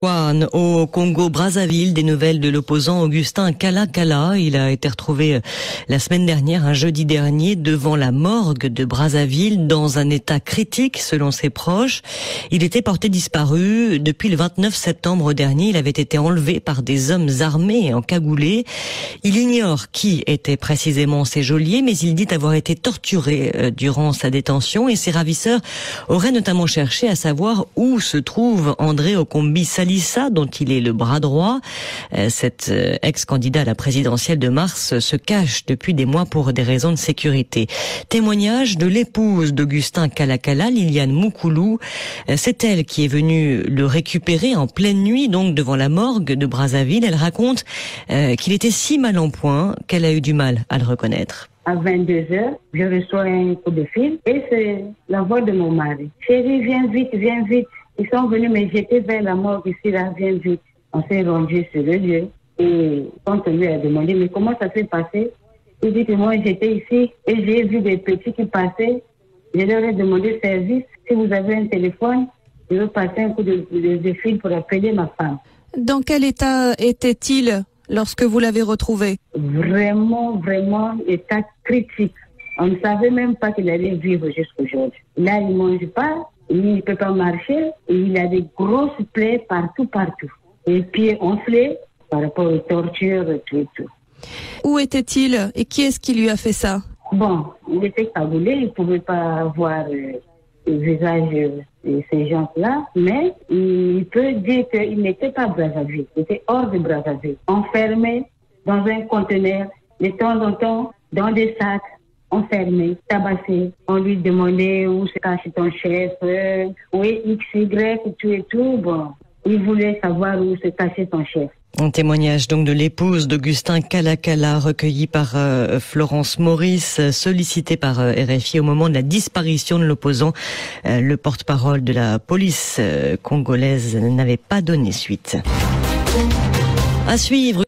Au Congo-Brazzaville, des nouvelles de l'opposant Augustin Kala. Il a été retrouvé la semaine dernière, un jeudi dernier, devant la morgue de Brazzaville, dans un état critique selon ses proches. Il était porté disparu depuis le 29 septembre dernier. Il avait été enlevé par des hommes armés et encagoulés. Il ignore qui étaient précisément ces geôliers, mais il dit avoir été torturé durant sa détention, et ses ravisseurs auraient notamment cherché à savoir où se trouve André Okombi Salissa, dont il est le bras droit. Cet ex-candidat à la présidentielle de mars se cache depuis des mois pour des raisons de sécurité. Témoignage de l'épouse d'Augustin Kala, Liliane Moukoulou. C'est elle qui est venue le récupérer en pleine nuit, donc devant la morgue de Brazzaville. Elle raconte qu'il était si mal en point qu'elle a eu du mal à le reconnaître. À 22h, je reçois un coup de fil et c'est la voix de mon mari. Chérie, viens vite, viens vite. Ils sont venus me jeter vers la morgue ici, là, viens vite. On s'est rendu sur le lieu et quand on lui a demandé, mais comment ça s'est passé? Il dit que moi j'étais ici et j'ai vu des petits qui passaient. Je leur ai demandé service. Si vous avez un téléphone, je veux passer un coup de fil pour appeler ma femme. Dans quel état était-il lorsque vous l'avez retrouvé? Vraiment, état critique. On ne savait même pas qu'il allait vivre jusqu'aujourd'hui. Là, il ne mange pas, il ne peut pas marcher, et il a des grosses plaies partout. Les pieds enflés par rapport aux tortures, tout. Où était-il et qui est-ce qui lui a fait ça? Bon, il était cagoulé, il ne pouvait pas voir le visage de ces gens-là, mais il peut dire qu'il n'était pas à Brazzaville, il était hors de Brazzaville, enfermé dans un conteneur, de temps en temps, dans des sacs, enfermé, tabassé. On lui demandait où se cache ton chef, où est XY, tout. Bon, il voulait savoir où se cachait ton chef. Un témoignage donc de l'épouse d'Augustin Kala, recueilli par Florence Maurice, sollicité par RFI au moment de la disparition de l'opposant. Le porte-parole de la police congolaise n'avait pas donné suite. À suivre.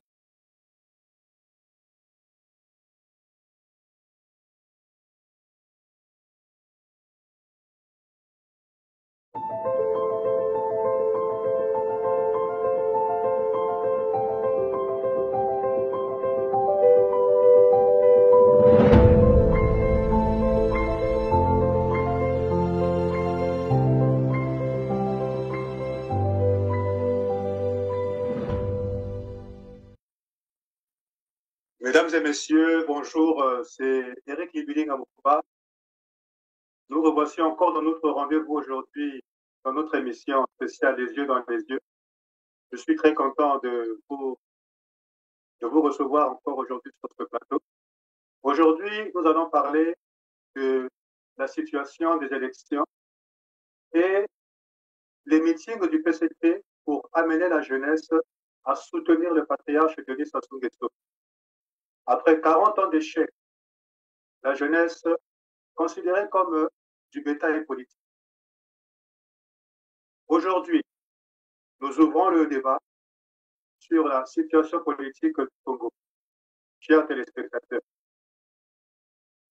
Mesdames et messieurs, bonjour, c'est Eric Libiling Amouba. Nous revoici encore dans notre rendez-vous aujourd'hui, dans notre émission spéciale Les yeux dans les yeux. Je suis très content de vous recevoir encore aujourd'hui sur ce plateau. Aujourd'hui, nous allons parler de la situation des élections et les meetings du PCT pour amener la jeunesse à soutenir le patriarche Denis Sassou Nguesso. Après 40 ans d'échecs, la jeunesse considérée comme du bétail politique. Aujourd'hui, nous ouvrons le débat sur la situation politique du Congo. Chers téléspectateurs,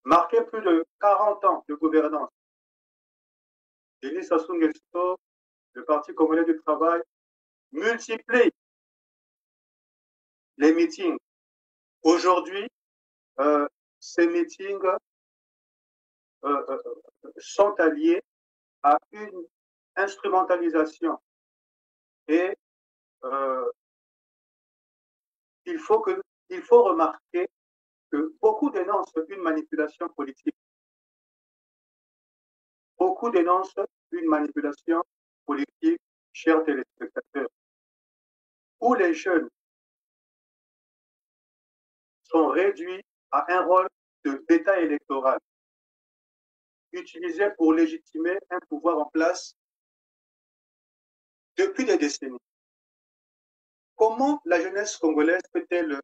marqué plus de 40 ans de gouvernance, Denis Sassou Nguesso, le Parti congolais du travail, multiplie les meetings. Aujourd'hui, ces meetings sont alliés à une instrumentalisation et il faut remarquer que beaucoup dénoncent une manipulation politique. Beaucoup dénoncent une manipulation politique, chers téléspectateurs, où les jeunes sont réduits à un rôle de bétail électoral, utilisé pour légitimer un pouvoir en place depuis des décennies. Comment la jeunesse congolaise peut-elle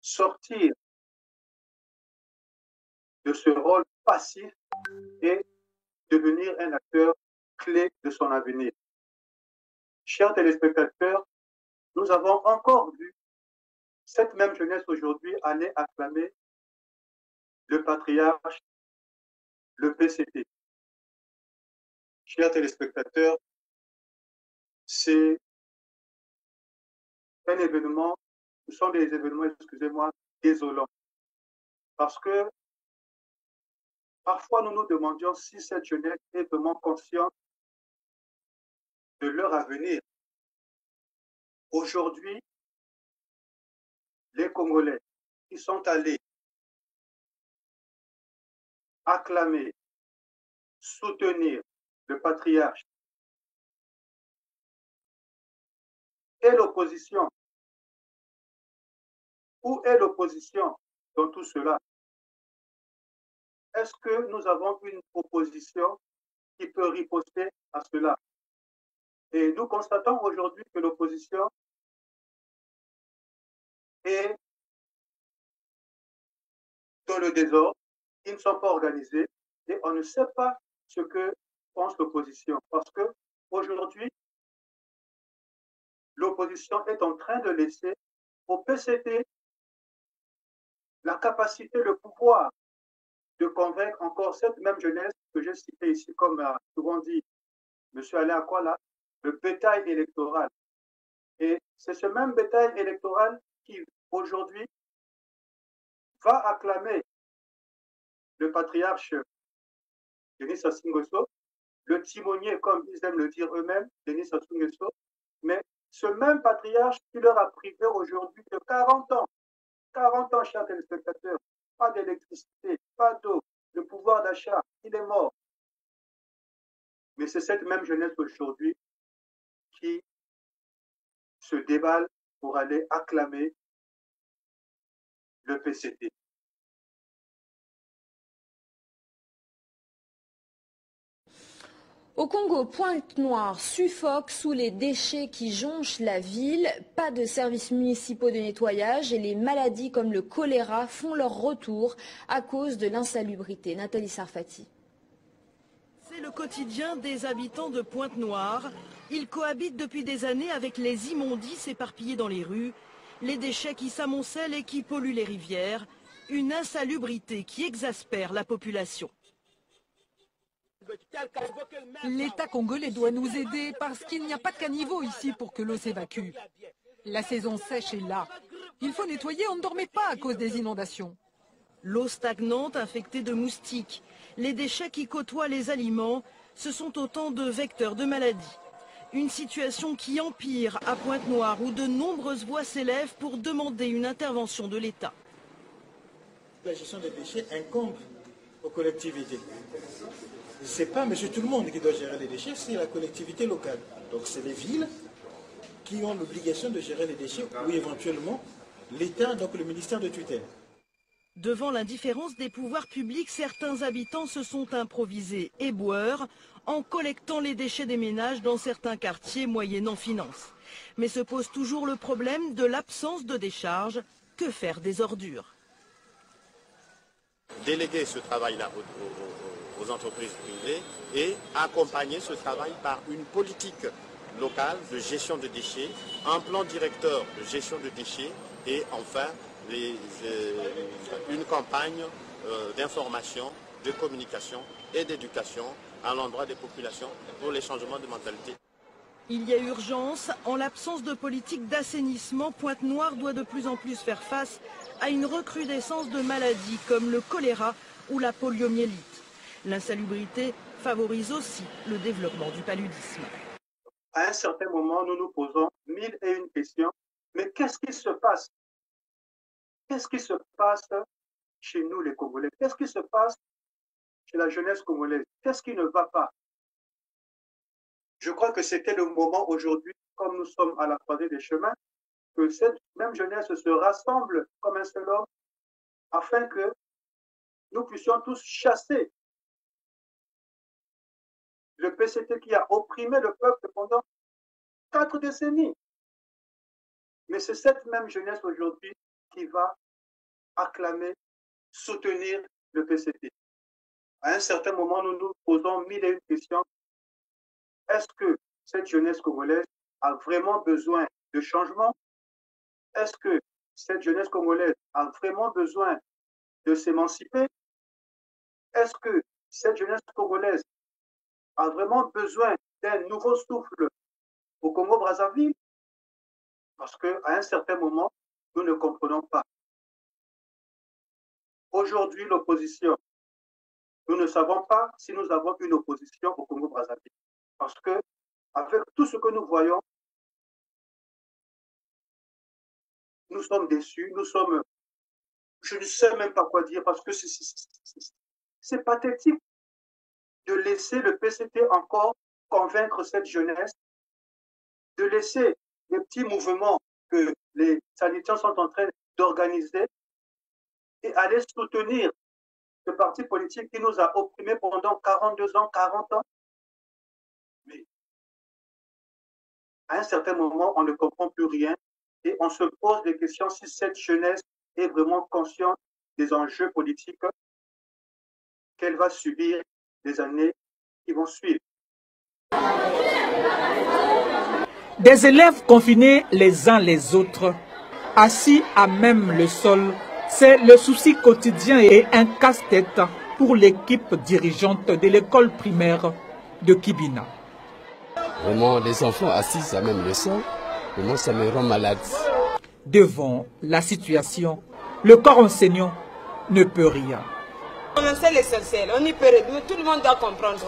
sortir de ce rôle passif et devenir un acteur clé de son avenir? Chers téléspectateurs, nous avons encore vu cette même jeunesse aujourd'hui aller acclamer le patriarche, le PCT. Chers téléspectateurs, c'est un événement, ce sont des événements, excusez-moi, désolants. Parce que parfois nous nous demandions si cette jeunesse est vraiment consciente de leur avenir. Aujourd'hui, les Congolais qui sont allés acclamer, soutenir le patriarche et l'opposition. Où est l'opposition dans tout cela? Est-ce que nous avons une opposition qui peut riposter à cela? Et nous constatons aujourd'hui que l'opposition est dans le désordre, ils ne sont pas organisés et on ne sait pas ce que pense l'opposition. Parce que aujourd'hui, l'opposition est en train de laisser au PCT la capacité, le pouvoir de convaincre encore cette même jeunesse que j'ai citée ici, comme a souvent dit M. Alain Akwala, le bétail électoral. Et c'est ce même bétail électoral qui, aujourd'hui, va acclamer le patriarche Denis Sassou Nguesso, le timonier, comme ils aiment le dire eux-mêmes, Denis Sassou Nguesso, mais ce même patriarche qui leur a privé aujourd'hui de 40 ans, chers téléspectateurs, pas d'électricité, pas d'eau, le pouvoir d'achat, il est mort. Mais c'est cette même jeunesse aujourd'hui qui se déballe pour aller acclamer le PCT. Au Congo, Pointe-Noire suffoque sous les déchets qui jonchent la ville. Pas de services municipaux de nettoyage et les maladies comme le choléra font leur retour à cause de l'insalubrité. Nathalie Sarfati. C'est le quotidien des habitants de Pointe-Noire. Ils cohabitent depuis des années avec les immondices éparpillés dans les rues, les déchets qui s'amoncellent et qui polluent les rivières, une insalubrité qui exaspère la population. L'État congolais doit nous aider parce qu'il n'y a pas de caniveau ici pour que l'eau s'évacue. La saison sèche est là. Il faut nettoyer, on ne dormait pas à cause des inondations. L'eau stagnante infectée de moustiques, les déchets qui côtoient les aliments, ce sont autant de vecteurs de maladies. Une situation qui empire à Pointe-Noire où de nombreuses voix s'élèvent pour demander une intervention de l'État. La gestion des déchets incombe aux collectivités. Ce n'est pas monsieur tout le monde qui doit gérer les déchets, c'est la collectivité locale. Donc c'est les villes qui ont l'obligation de gérer les déchets ou éventuellement l'État, donc le ministère de tutelle. Devant l'indifférence des pouvoirs publics, certains habitants se sont improvisés éboueurs en collectant les déchets des ménages dans certains quartiers moyennant finance. Mais se pose toujours le problème de l'absence de décharge. Que faire des ordures? Déléguer ce travail-là aux entreprises privées et accompagner ce travail par une politique locale de gestion de déchets, un plan directeur de gestion de déchets et enfin une campagne d'information, de communication et d'éducation à l'endroit des populations pour les changements de mentalité. Il y a urgence. En l'absence de politique d'assainissement, Pointe-Noire doit de plus en plus faire face à une recrudescence de maladies comme le choléra ou la poliomyélite. L'insalubrité favorise aussi le développement du paludisme. À un certain moment, nous nous posons 1001 questions. Mais qu'est-ce qui se passe? Qu'est-ce qui se passe chez nous les Congolais? Qu'est-ce qui se passe chez la jeunesse congolaise? Qu'est-ce qui ne va pas? Je crois que c'était le moment aujourd'hui, comme nous sommes à la croisée des chemins, que cette même jeunesse se rassemble comme un seul homme afin que nous puissions tous chasser le PCT qui a opprimé le peuple pendant 4 décennies. Mais c'est cette même jeunesse aujourd'hui qui va acclamer, soutenir le PCT. À un certain moment, nous nous posons 1001 questions. Est-ce que cette jeunesse congolaise a vraiment besoin de changement? Est-ce que cette jeunesse congolaise a vraiment besoin de s'émanciper? Est-ce que cette jeunesse congolaise a vraiment besoin d'un nouveau souffle au Congo-Brazzaville? Parce qu'à un certain moment, nous ne comprenons pas. Aujourd'hui, l'opposition, nous ne savons pas si nous avons une opposition au Congo-Brazzaville. Parce que, avec tout ce que nous voyons, nous sommes déçus, je ne sais même pas quoi dire, parce que c'est pathétique de laisser le PCT encore convaincre cette jeunesse, de laisser les petits mouvements que les sanitaires sont en train d'organiser et aller soutenir ce parti politique qui nous a opprimés pendant 42 ans, 40 ans. Mais à un certain moment, on ne comprend plus rien et on se pose des questions si cette jeunesse est vraiment consciente des enjeux politiques qu'elle va subir les années qui vont suivre. Des élèves confinés les uns les autres, assis à même le sol, c'est le souci quotidien et un casse-tête pour l'équipe dirigeante de l'école primaire de Kibina. Vraiment, les enfants assis à même le sol, vraiment ça me rend malade. Devant la situation, le corps enseignant ne peut rien. On sait l'essentiel, on y peut réduire, tout le monde doit comprendre.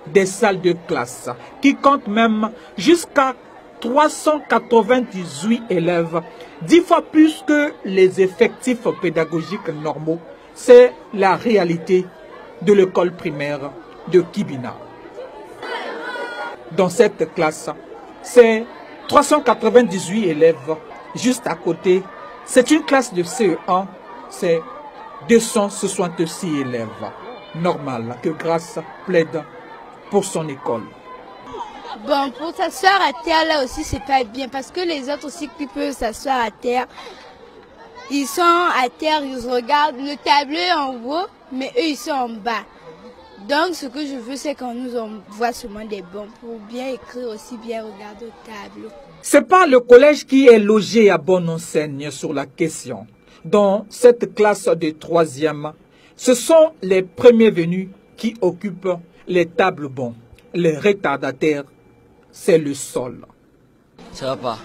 Des salles de classe qui comptent même jusqu'à 398 élèves, 10 fois plus que les effectifs pédagogiques normaux. C'est la réalité de l'école primaire de Kibina. Dans cette classe, c'est 398 élèves. Juste à côté, c'est une classe de CE1, c'est 266 élèves. Normal que Grâce plaide pour son école. Bon, pour s'asseoir à terre, là aussi, c'est pas bien. Parce que les autres aussi qui peuvent s'asseoir à terre, ils sont à terre, ils regardent le tableau est en haut, mais eux, ils sont en bas. Donc, ce que je veux, c'est qu'on nous envoie seulement des bons pour bien écrire aussi, bien regarder au tableau. C'est pas le collège qui est logé à bonne enseigne sur la question. Dans cette classe de 3e, ce sont les premiers venus qui occupent les tables bons. Les retardataires, c'est le sol. Ça va pas.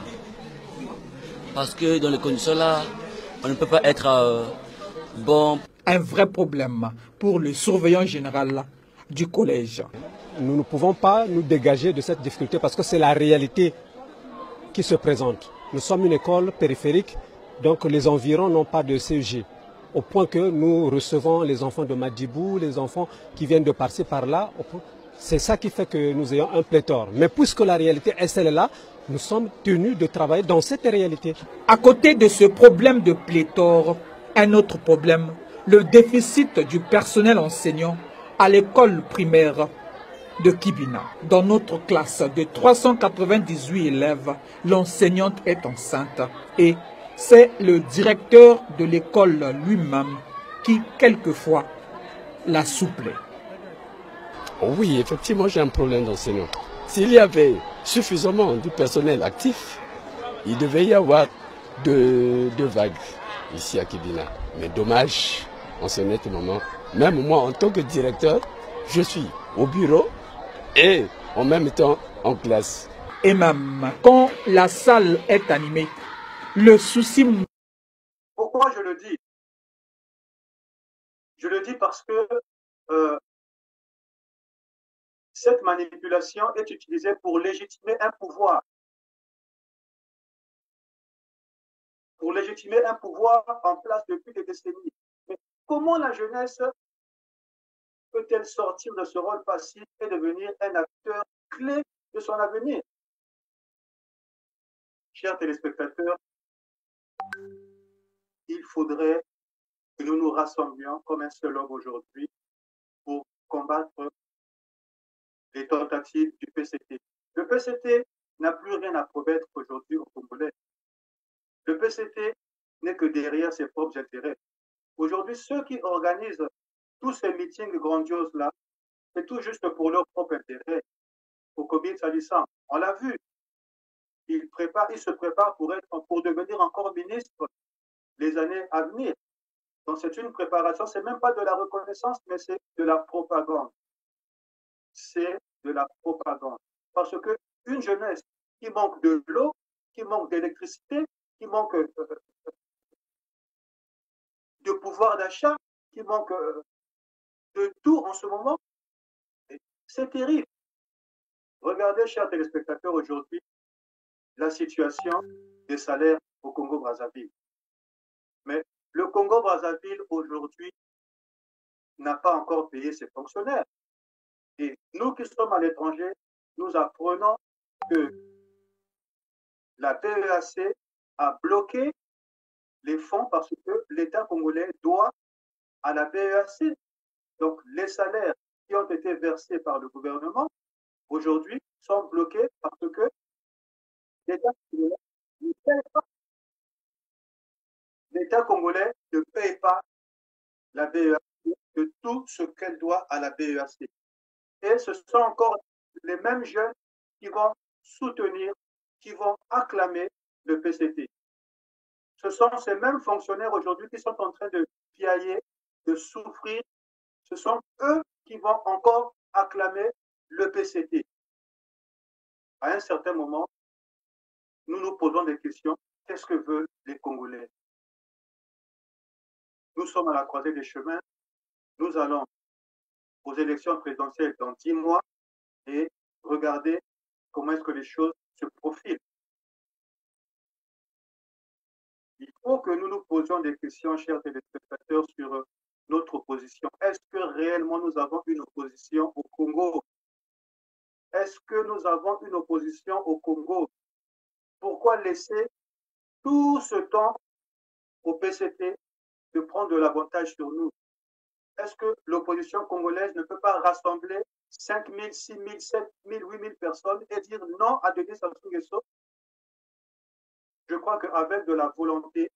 Parce que dans les conditions là, on ne peut pas être bon. Un vrai problème pour le surveillant général du collège. Nous ne pouvons pas nous dégager de cette difficulté parce que c'est la réalité qui se présente. Nous sommes une école périphérique, donc les environs n'ont pas de CEG. Au point que nous recevons les enfants de Madibou, les enfants qui viennent de par-ci par-là. C'est ça qui fait que nous ayons un pléthore. Mais puisque la réalité est celle-là, nous sommes tenus de travailler dans cette réalité. À côté de ce problème de pléthore, un autre problème, le déficit du personnel enseignant à l'école primaire de Kibina. Dans notre classe de 398 élèves, l'enseignante est enceinte et c'est le directeur de l'école lui-même qui, quelquefois, la souplait. Oui, effectivement, j'ai un problème d'enseignant. S'il y avait suffisamment de personnel actif, il devait y avoir deux vagues ici à Kibina. Mais dommage, en ce net moment, même moi, en tant que directeur, je suis au bureau et en même temps en classe. Et même quand la salle est animée, le souci... Pourquoi je le dis? Je le dis parce que cette manipulation est utilisée pour légitimer un pouvoir. Pour légitimer un pouvoir en place depuis des décennies. Mais comment la jeunesse peut-elle sortir de ce rôle passif et devenir un acteur clé de son avenir? Chers téléspectateurs, il faudrait que nous nous rassemblions comme un seul homme aujourd'hui pour combattre les tentatives du PCT. Le PCT n'a plus rien à promettre aujourd'hui aux Congolais. Le PCT n'est que derrière ses propres intérêts. Aujourd'hui, ceux qui organisent tous ces meetings grandioses-là, c'est tout juste pour leur propre intérêt. Au Kobi Salissant, on l'a vu. Il se prépare pour devenir encore ministre les années à venir. Donc c'est une préparation, c'est même pas de la reconnaissance, mais c'est de la propagande. C'est de la propagande. Parce qu'une jeunesse qui manque de l'eau, qui manque d'électricité, qui manque de pouvoir d'achat, qui manque de tout en ce moment. C'est terrible. Regardez, chers téléspectateurs, aujourd'hui, la situation des salaires au Congo-Brazzaville. Mais le Congo-Brazzaville, aujourd'hui, n'a pas encore payé ses fonctionnaires. Et nous qui sommes à l'étranger, nous apprenons que la PEAC a bloqué les fonds parce que l'État congolais doit à la PEAC. Donc, les salaires qui ont été versés par le gouvernement, aujourd'hui, sont bloqués parce que l'État congolais ne paye pas. L'État congolais ne paye pas la BEAC de tout ce qu'elle doit à la BEAC. Et ce sont encore les mêmes jeunes qui vont soutenir, qui vont acclamer le PCT. Ce sont ces mêmes fonctionnaires aujourd'hui qui sont en train de piailler, de souffrir. Ce sont eux qui vont encore acclamer le PCT. À un certain moment, nous nous posons des questions. Qu'est-ce que veulent les Congolais? Nous sommes à la croisée des chemins. Nous allons aux élections présidentielles dans 10 mois et regarder comment est-ce que les choses se profilent. Il faut que nous nous posions des questions, chers téléspectateurs, sur notre opposition. Est-ce que réellement nous avons une opposition au Congo? Est-ce que nous avons une opposition au Congo? Pourquoi laisser tout ce temps au PCT de prendre de l'avantage sur nous? Est-ce que l'opposition congolaise ne peut pas rassembler 5 000, 6 000, 7 000, 8 000 personnes et dire non à Denis Sassou Nguesso? Je crois qu'avec de la volonté,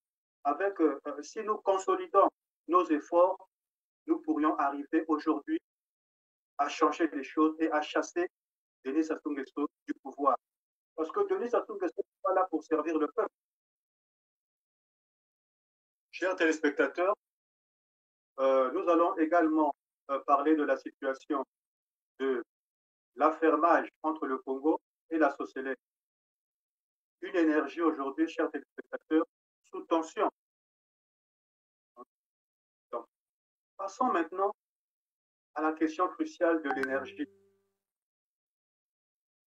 si nous consolidons nos efforts, nous pourrions arriver aujourd'hui à changer les choses et à chasser Denis Sassou Nguesso du pouvoir. Parce que Denis Sassou Nguesso n'est pas là pour servir le peuple. Chers téléspectateurs, nous allons également parler de la situation de l'affermage entre le Congo et la Socélec. Une énergie aujourd'hui, chers téléspectateurs, sous tension. Donc, passons maintenant à la question cruciale de l'énergie.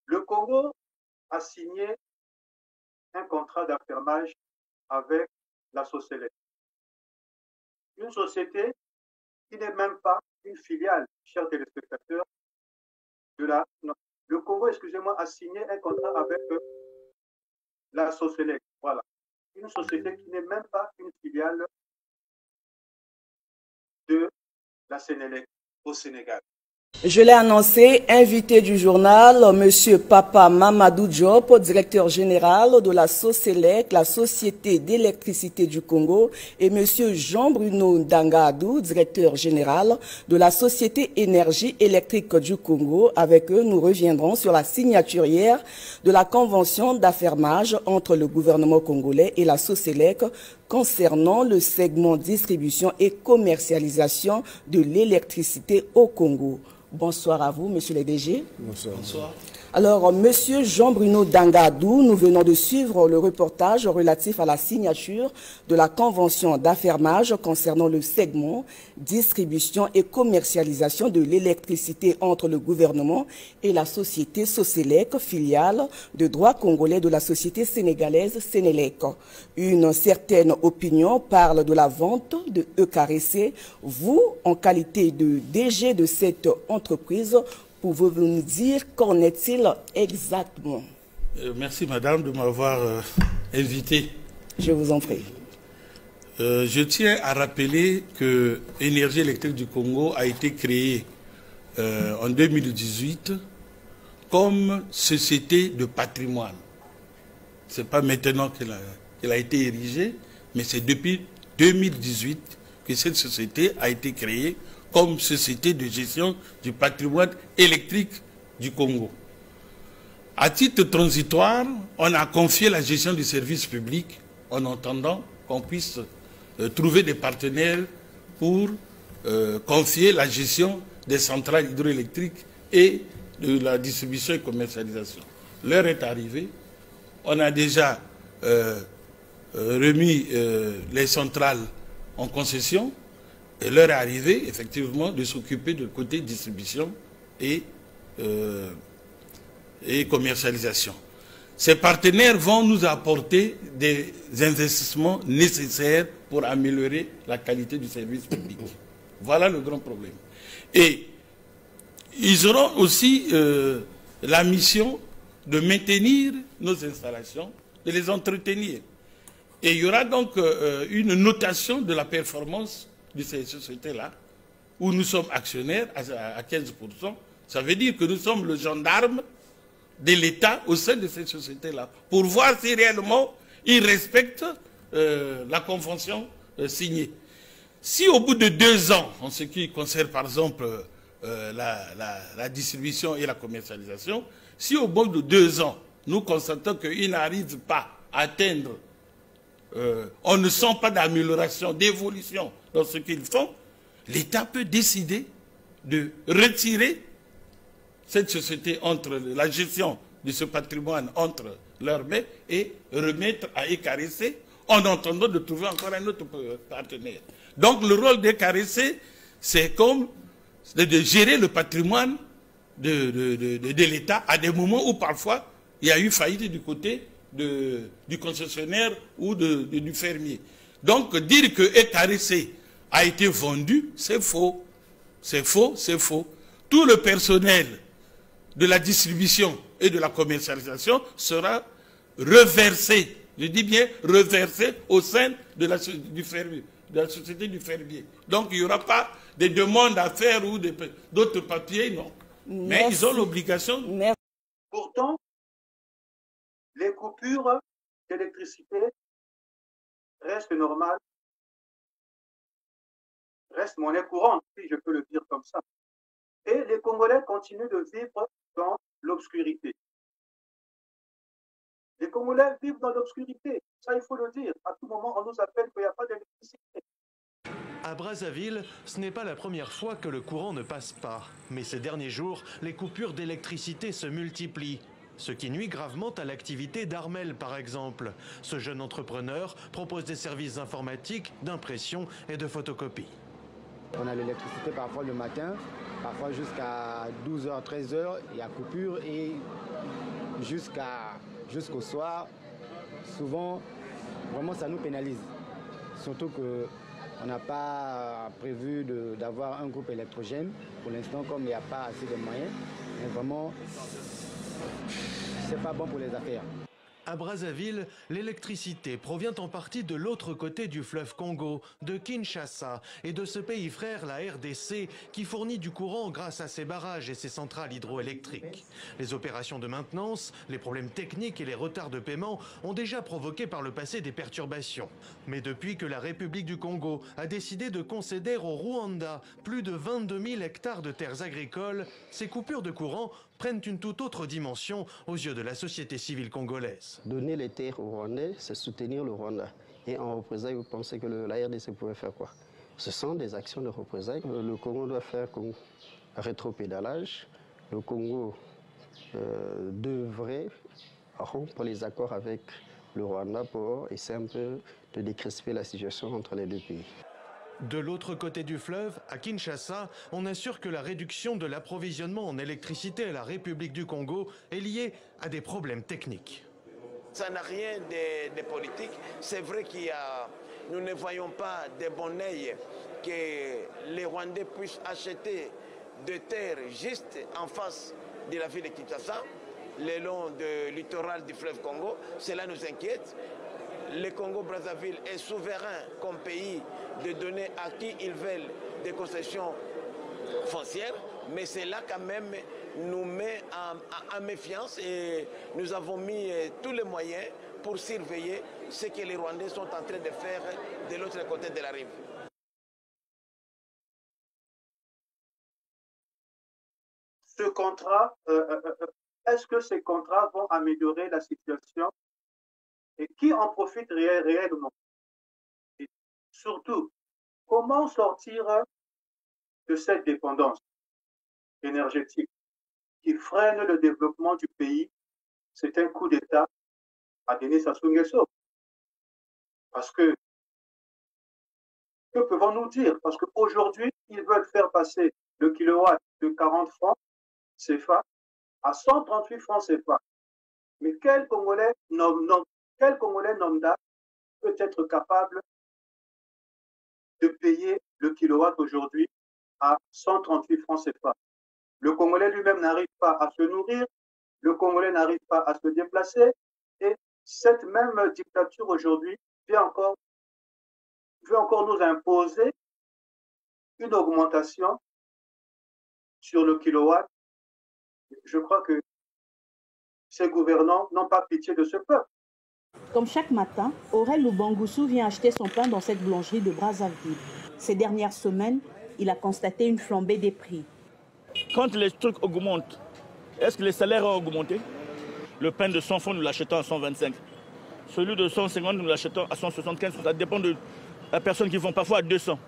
Le Congo a signé un contrat d'affermage avec la Socélec. Une société qui n'est même pas une filiale, chers téléspectateurs, le Congo, excusez-moi, a signé un contrat avec la Socélec. Voilà. Une société qui n'est même pas une filiale de la Sénélec au Sénégal. Je l'ai annoncé, invité du journal, M. Papa Mamadou Diop, directeur général de la Socélec, la Société d'électricité du Congo, et M. Jean-Bruno Dangadou, directeur général de la Société énergie électrique du Congo. Avec eux, nous reviendrons sur la signature hier de la convention d'affermage entre le gouvernement congolais et la Socélec concernant le segment distribution et commercialisation de l'électricité au Congo. Bonsoir à vous, monsieur le DG. Bonsoir. Bonsoir. Alors, monsieur Jean-Bruno Dangadou, nous venons de suivre le reportage relatif à la signature de la convention d'affermage concernant le segment distribution et commercialisation de l'électricité entre le gouvernement et la société Socélec, filiale de droit congolais de la société sénégalaise Sénélec. Une certaine opinion parle de la vente de EKRC. Vous, en qualité de DG de cette entreprise, pouvez-vous nous dire qu'en est-il exactement? Merci madame de m'avoir invité. Je vous en prie. Je tiens à rappeler que Énergie électrique du Congo a été créée en 2018 comme société de patrimoine. Ce n'est pas maintenant qu'elle a été érigée, mais c'est depuis 2018 que cette société a été créée comme société de gestion du patrimoine électrique du Congo. À titre transitoire, on a confié la gestion du service public en attendant qu'on puisse trouver des partenaires pour confier la gestion des centrales hydroélectriques et de la distribution et commercialisation. L'heure est arrivée, On a déjà remis les centrales en concession et l'heure est arrivée, effectivement, de s'occuper du côté distribution et commercialisation. Ces partenaires vont nous apporter des investissements nécessaires pour améliorer la qualité du service public. Voilà le grand problème. Et ils auront aussi la mission de maintenir nos installations, de les entretenir. Et il y aura donc une notation de la performance de ces sociétés-là, où nous sommes actionnaires à 15%. Ça veut dire que nous sommes le gendarme de l'État au sein de ces sociétés-là, pour voir si réellement ils respectent la convention signée. Si au bout de 2 ans, en ce qui concerne par exemple la distribution et la commercialisation, si au bout de 2 ans, nous constatons qu'ils n'arrivent pas à atteindre, on ne sent pas d'amélioration, d'évolution dans ce qu'ils font, l'État peut décider de retirer cette société entre la gestion de ce patrimoine entre leurs mains et remettre à Ecarissé en attendant de trouver encore un autre partenaire. Donc le rôle d'Ecarissé, c'est comme de gérer le patrimoine de l'État à des moments où parfois il y a eu faillite du côté du concessionnaire ou du fermier. Donc dire que Ecarissé a été vendu, c'est faux. C'est faux, c'est faux. Tout le personnel de la distribution et de la commercialisation sera reversé, je dis bien reversé au sein de la société du fermier. Donc il n'y aura pas de demandes à faire ou d'autres papiers, non. Mais ils ont l'obligation. Pourtant, les coupures d'électricité restent normales, restent monnaie courante, si je peux le dire comme ça. Et les Congolais continuent de vivre dans l'obscurité. Les Congolais vivent dans l'obscurité, ça il faut le dire. À tout moment, on nous appelle qu'il n'y a pas d'électricité. À Brazzaville, ce n'est pas la première fois que le courant ne passe pas. Mais ces derniers jours, les coupures d'électricité se multiplient. Ce qui nuit gravement à l'activité d'Armel, par exemple. Ce jeune entrepreneur propose des services informatiques, d'impression et de photocopie. On a l'électricité parfois le matin, parfois jusqu'à 12h, 13h, il y a coupure et jusqu'au soir, souvent, vraiment ça nous pénalise. Surtout qu'on n'a pas prévu d'avoir un groupe électrogène. Pour l'instant, comme il n'y a pas assez de moyens, mais vraiment, c'est pas bon pour les affaires. À Brazzaville, l'électricité provient en partie de l'autre côté du fleuve Congo, de Kinshasa, et de ce pays frère, la RDC, qui fournit du courant grâce à ses barrages et ses centrales hydroélectriques. Les opérations de maintenance, les problèmes techniques et les retards de paiement ont déjà provoqué par le passé des perturbations. Mais depuis que la République du Congo a décidé de concéder au Rwanda plus de 22 000 hectares de terres agricoles, ces coupures de courant prennent une toute autre dimension aux yeux de la société civile congolaise. Donner les terres au Rwandais, c'est soutenir le Rwanda. Et en représailles, vous pensez que la RDC pouvait faire quoi? Ce sont des actions de représailles. Le Congo doit faire comme rétropédalage. Le Congo devrait rompre les accords avec le Rwanda pour essayer un peu de décrisper la situation entre les deux pays. De l'autre côté du fleuve, à Kinshasa, on assure que la réduction de l'approvisionnement en électricité à la République du Congo est liée à des problèmes techniques. Ça n'a rien de politique. C'est vrai nous ne voyons pas de bon œil que les Rwandais puissent acheter de terres juste en face de la ville de Kinshasa, le long du littoral du fleuve Congo. Cela nous inquiète. Le Congo-Brazzaville est souverain comme pays de donner à qui ils veulent des concessions foncières, mais cela quand même nous met en méfiance et nous avons mis tous les moyens pour surveiller ce que les Rwandais sont en train de faire de l'autre côté de la rive. Ce contrat, est-ce que ces contrats vont améliorer la situation? Et qui en profite réellement? Et surtout, comment sortir de cette dépendance énergétique qui freine le développement du pays? C'est un coup d'État à Denis Sassou Nguesso. Parce que pouvons-nous dire? Parce qu'aujourd'hui, ils veulent faire passer le kilowatt de 40 francs CFA à 138 francs CFA. Mais quel Congolais lambda peut être capable de payer le kilowatt aujourd'hui à 138 francs CFA? Le Congolais lui-même n'arrive pas à se nourrir, le Congolais n'arrive pas à se déplacer, et cette même dictature aujourd'hui veut encore nous imposer une augmentation sur le kilowatt. Je crois que ces gouvernants n'ont pas pitié de ce peuple. Comme chaque matin, Aurel Lubangoussou vient acheter son pain dans cette boulangerie de Brazzaville. Ces dernières semaines, il a constaté une flambée des prix. Quand les trucs augmentent, est-ce que les salaires ont augmenté? Le pain de 100 francs, nous l'achetons à 125. Celui de 150, nous l'achetons à 175. Ça dépend de la personne qui vend parfois à 200.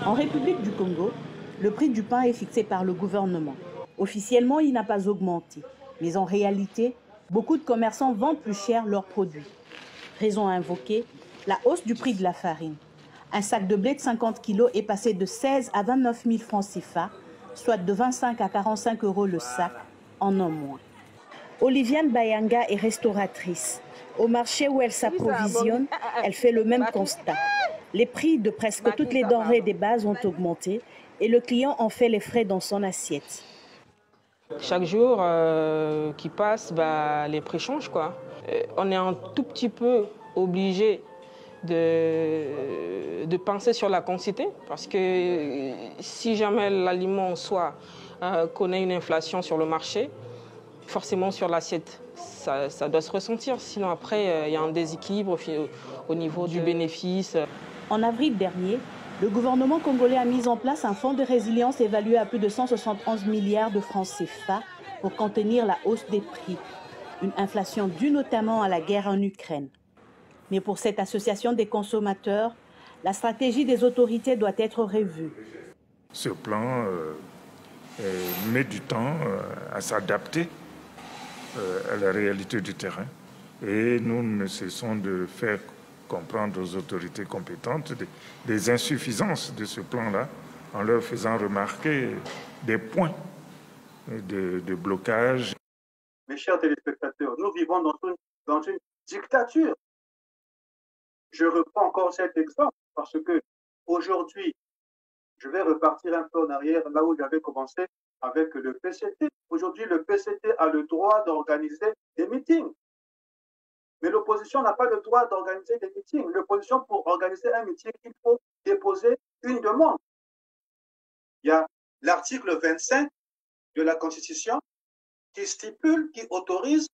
En République du Congo, le prix du pain est fixé par le gouvernement. Officiellement, il n'a pas augmenté. Mais en réalité, beaucoup de commerçants vendent plus cher leurs produits. Raison invoquée, la hausse du prix de la farine. Un sac de blé de 50 kg est passé de 16 à 29 000 francs CFA, soit de 25 à 45 € le sac, en un mois. Oliviane Bayanga est restauratrice. Au marché où elle s'approvisionne, elle fait le même constat. Les prix de presque toutes les denrées des bases ont augmenté et le client en fait les frais dans son assiette. Chaque jour qui passe, les prix changent, quoi. On est un tout petit peu obligé de penser sur la quantité, parce que si jamais l'aliment connaît une inflation sur le marché, forcément sur l'assiette, ça doit se ressentir. Sinon après, il y a un déséquilibre au niveau du bénéfice. En avril dernier, le gouvernement congolais a mis en place un fonds de résilience évalué à plus de 171 milliards de francs CFA pour contenir la hausse des prix. Une inflation due notamment à la guerre en Ukraine. Mais pour cette association des consommateurs, la stratégie des autorités doit être revue. Ce plan met du temps à s'adapter à la réalité du terrain. Et nous ne cessons de faire comprendre aux autorités compétentes des insuffisances de ce plan-là, en leur faisant remarquer des points de blocage. Mes chers téléspectateurs, nous vivons dans une dictature. Je reprends encore cet exemple parce que aujourd'hui, je vais repartir un peu en arrière, là où j'avais commencé avec le PCT. Aujourd'hui, le PCT a le droit d'organiser des meetings. Mais l'opposition n'a pas le droit d'organiser des meetings. L'opposition, pour organiser un meeting, il faut déposer une demande. Il y a l'article 25 de la Constitution qui stipule, qui autorise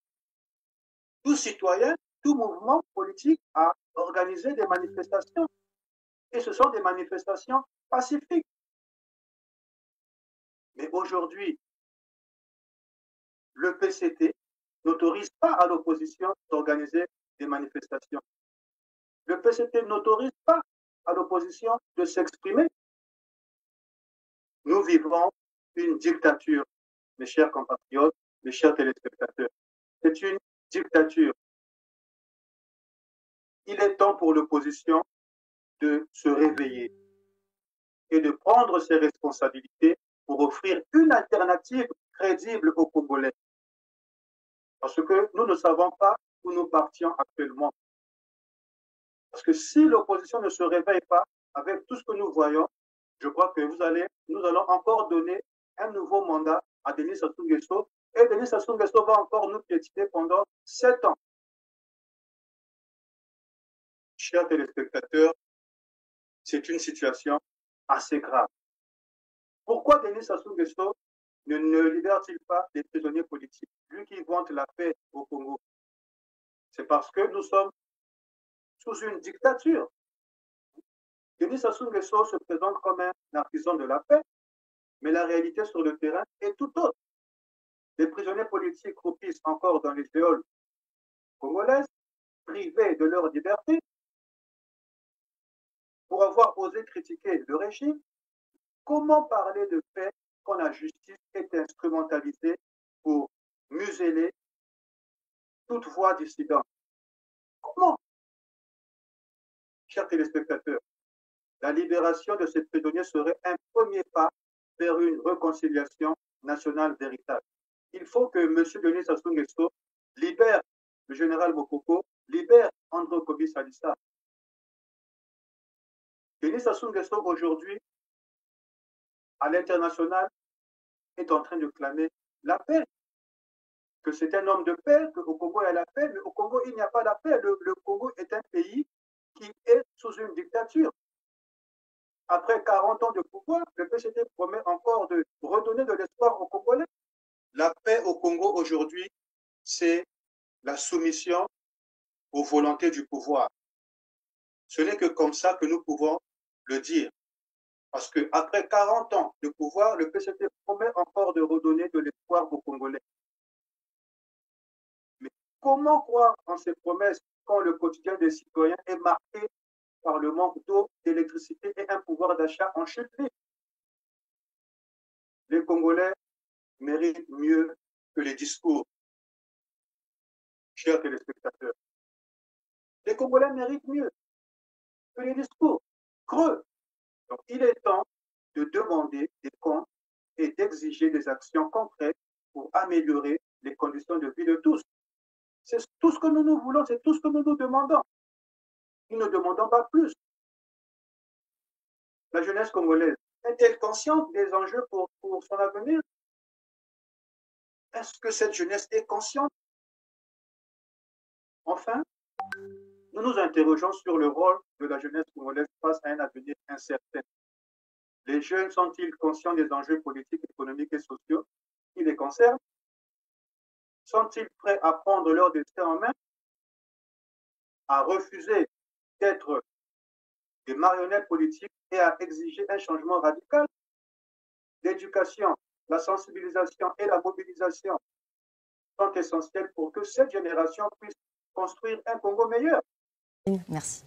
tout citoyen, tout mouvement politique à organiser des manifestations. Et ce sont des manifestations pacifiques. Mais aujourd'hui, le PCT n'autorise pas à l'opposition d'organiser des manifestations. Le PCT n'autorise pas à l'opposition de s'exprimer. Nous vivons une dictature, mes chers compatriotes, mes chers téléspectateurs. C'est une dictature. Il est temps pour l'opposition de se réveiller et de prendre ses responsabilités pour offrir une alternative crédible aux Congolais. Parce que nous ne savons pas où nous partions actuellement. Parce que si l'opposition ne se réveille pas avec tout ce que nous voyons, je crois que nous allons encore donner un nouveau mandat à Denis Sassou Nguesso, et Denis Sassou Nguesso va encore nous piétiner pendant 7 ans. Chers téléspectateurs, c'est une situation assez grave. Pourquoi Denis Sassou Nguesso ne libère-t-il pas les prisonniers politiques, lui qui vante la paix au Congo? C'est parce que nous sommes sous une dictature. Denis Sassou Nguesso se présente comme un artisan de la paix, mais la réalité sur le terrain est tout autre. Les prisonniers politiques croupissent encore dans les geôles congolaises, privés de leur liberté, pour avoir osé critiquer le régime. Comment parler de paix quand la justice est instrumentalisée pour museler toute voix dissidente? chers téléspectateurs, la libération de ces prisonniers serait un premier pas vers une réconciliation nationale véritable. Il faut que M. Denis Sassou Nguesso libère le général Bokoko, libère André Kobi Salissa. Denis Sassou Nguesso, aujourd'hui, à l'international, est en train de clamer la paix. Que c'est un homme de paix, qu'au Congo il y a la paix, mais au Congo il n'y a pas la paix. Le Congo est un pays qui est sous une dictature. Après 40 ans de pouvoir, le PCT promet encore de redonner de l'espoir aux Congolais. La paix au Congo aujourd'hui, c'est la soumission aux volontés du pouvoir. Ce n'est que comme ça que nous pouvons le dire. Parce qu'après 40 ans de pouvoir, le PCT promet encore de redonner de l'espoir aux Congolais. Mais comment croire en ces promesses quand le quotidien des citoyens est marqué par le manque d'eau, d'électricité et un pouvoir d'achat en chute libre? Les Congolais méritent mieux que les discours. Chers téléspectateurs, les Congolais méritent mieux que les discours creux. Donc, il est temps de demander des comptes et d'exiger des actions concrètes pour améliorer les conditions de vie de tous. C'est tout ce que nous voulons, c'est tout ce que nous demandons. Nous ne demandons pas plus. La jeunesse congolaise est-elle consciente des enjeux pour son avenir? Est-ce que cette jeunesse est consciente? Enfin, nous nous interrogeons sur le rôle de la jeunesse congolaise face à un avenir incertain. Les jeunes sont-ils conscients des enjeux politiques, économiques et sociaux qui les concernent? Sont-ils prêts à prendre leur destin en main, à refuser d'être des marionnettes politiques et à exiger un changement radical? L'éducation, la sensibilisation et la mobilisation sont essentielles pour que cette génération puisse construire un Congo meilleur. Merci.